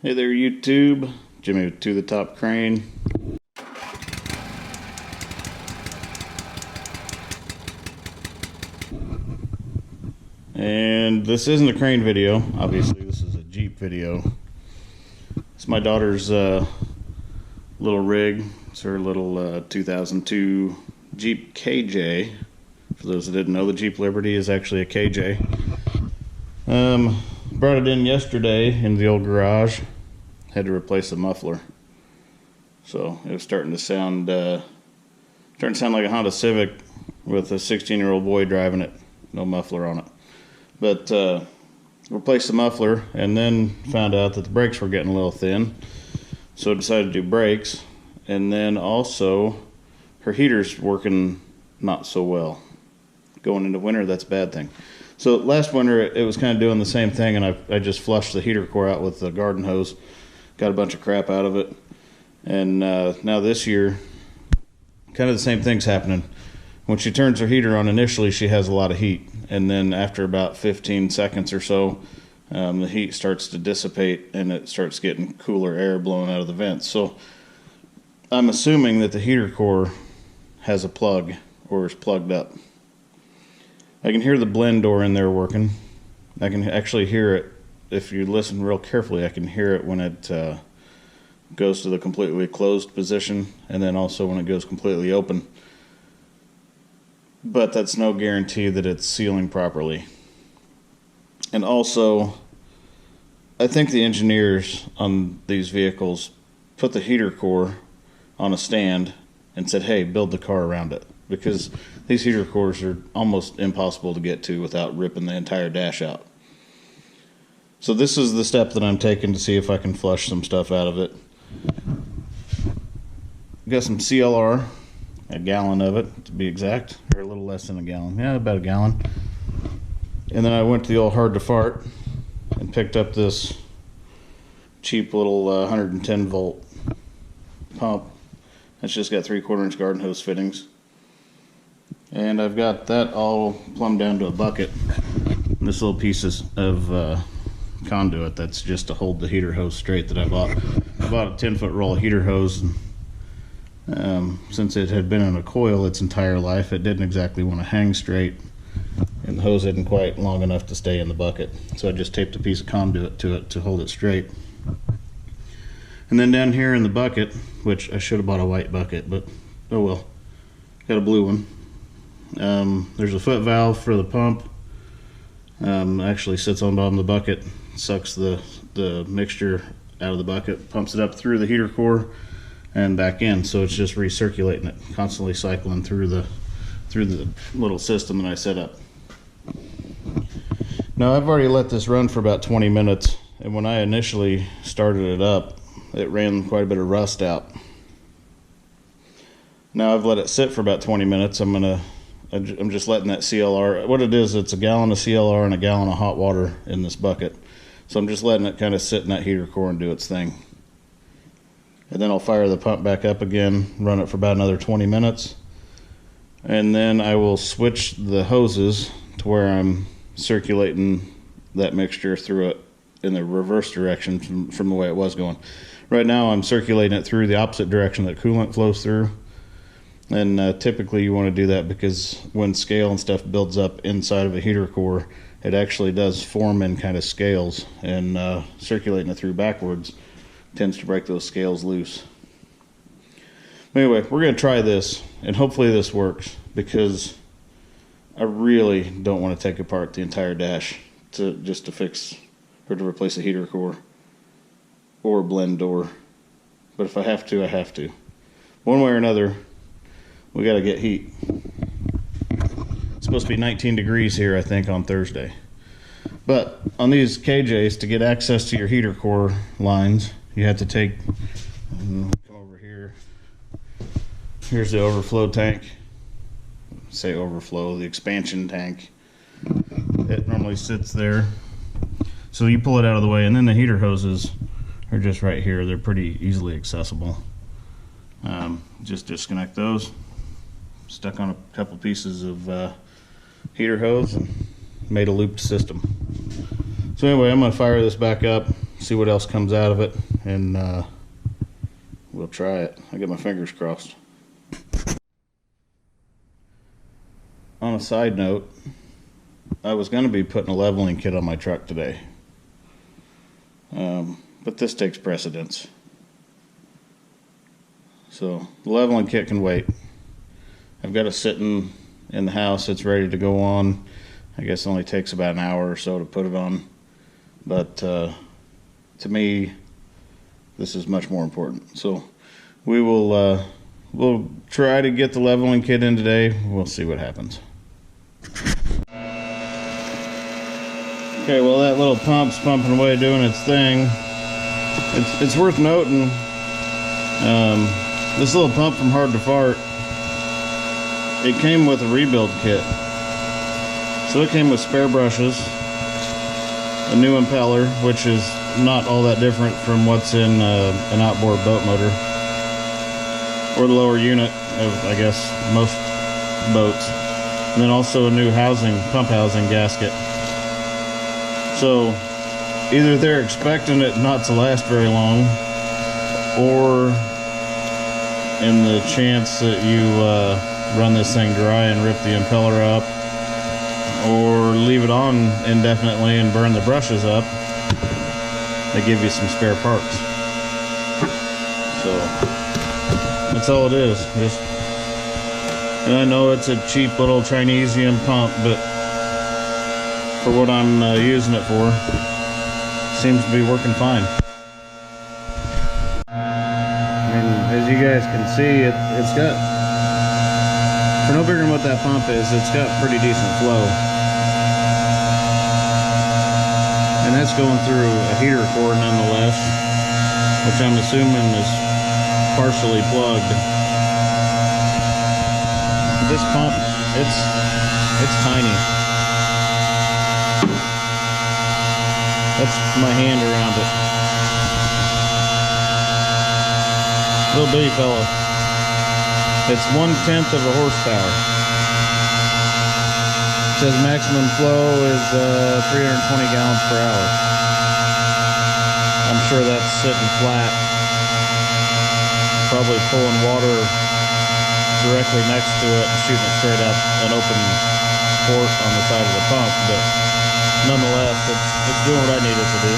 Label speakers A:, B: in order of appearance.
A: Hey there, YouTube. Jimmy with To the Top Crane. And this isn't a crane video. Obviously, this is a Jeep video. It's my daughter's little rig. It's her little 2002 Jeep KJ. For those that didn't know, the Jeep Liberty is actually a KJ. Brought it in yesterday in the old garage. Had to replace the muffler. So it was starting to sound like a Honda Civic with a 16-year-old boy driving it. No muffler on it. But replaced the muffler and then found out that the brakes were getting a little thin. So I decided to do brakes. And then also her heater's working not so well. Going into winter, that's a bad thing. So last winter it was kind of doing the same thing, and I just flushed the heater core out with the garden hose. Got a bunch of crap out of it. And now this year, kind of the same thing's happening. When she turns her heater on, initially she has a lot of heat. And then after about 15 seconds or so, the heat starts to dissipate and it starts getting cooler air blowing out of the vents. So I'm assuming that the heater core has a plug or is plugged up. I can hear the blend door in there working. I can actually hear it. If you listen real carefully, I can hear it when it goes to the completely closed position, and then also when it goes completely open. But that's no guarantee that it's sealing properly. And also, I think the engineers on these vehicles put the heater core on a stand and said, hey, build the car around it. Because these heater cores are almost impossible to get to without ripping the entire dash out. So this is the step that I'm taking to see if I can flush some stuff out of it. Got some CLR, a gallon of it to be exact, or a little less than a gallon. Yeah, about a gallon. And then I went to the old Hard to Fart and picked up this cheap little 110 volt pump. It's just got 3/4 inch garden hose fittings. And I've got that all plumbed down to a bucket. And this little piece of conduit that's just to hold the heater hose straight that I bought. I bought a 10-foot roll of heater hose. And, since it had been in a coil its entire life, it didn't exactly want to hang straight. And the hose isn't quite long enough to stay in the bucket. So I just taped a piece of conduit to it to hold it straight. And then down here in the bucket, which I should have bought a white bucket, but oh well, got a blue one. There's a foot valve for the pump. Actually sits on bottom of the bucket, sucks the mixture out of the bucket, pumps it up through the heater core and back in. So it's just recirculating it, constantly cycling through the little system that I set up. Now I've already let this run for about 20 minutes, and when I initially started it up, it ran quite a bit of rust out. Now I've let it sit for about 20 minutes. I'm just letting that CLR, what it is, it's a gallon of CLR and a gallon of hot water in this bucket. So I'm just letting it kind of sit in that heater core and do its thing. And then I'll fire the pump back up again, run it for about another 20 minutes. And then I will switch the hoses to where I'm circulating that mixture through it in the reverse direction from the way it was going. Right now I'm circulating it through the opposite direction that coolant flows through. And typically you want to do that because when scale and stuff builds up inside of a heater core, it actually does form in kind of scales, and circulating it through backwards tends to break those scales loose. Anyway, we're going to try this, and hopefully this works, because I really don't want to take apart the entire dash just to fix or to replace a heater core or a blend door. But if I have to, I have to. One way or another, we got to get heat. It's supposed to be 19 degrees here, I think, on Thursday. But on these KJs, to get access to your heater core lines, you have to come over here. Here's the overflow tank. Say overflow, the expansion tank. It normally sits there. So you pull it out of the way, and then the heater hoses are just right here. They're pretty easily accessible. Just disconnect those. Stuck on a couple pieces of heater hose and made a looped system. So anyway, I'm going to fire this back up, see what else comes out of it, and we'll try it. I get my fingers crossed. On a side note, I was going to be putting a leveling kit on my truck today, but this takes precedence. So the leveling kit can wait. I've got it sitting in the house. It's ready to go on. I guess it only takes about an hour or so to put it on. But to me, this is much more important. So we will we'll try to get the leveling kit in today. We'll see what happens. Okay, well, that little pump's pumping away doing its thing. It's worth noting, this little pump from Hard to Fart, it came with a rebuild kit. So it came with spare brushes, a new impeller, which is not all that different from what's in an outboard boat motor, or the lower unit of, I guess, most boats. And then also a new pump housing gasket. So either they're expecting it not to last very long, or in the chance that you run this thing dry and rip the impeller up, or leave it on indefinitely and burn the brushes up, they give you some spare parts. So that's all it is. And I know it's a cheap little Chinesium pump, but for what I'm using it for, seems to be working fine. I mean, as you guys can see, it's got, for no bigger than what that pump is, it's got pretty decent flow. And that's going through a heater core nonetheless, which I'm assuming is partially plugged. This pump, it's tiny. That's my hand around it. Little bitty fella. It's 1/10 of a horsepower. It says maximum flow is 320 gallons per hour. I'm sure that's sitting flat. Probably pulling water directly next to it and shooting it straight out an open port on the side of the pump, but nonetheless, it's doing what I need it to do.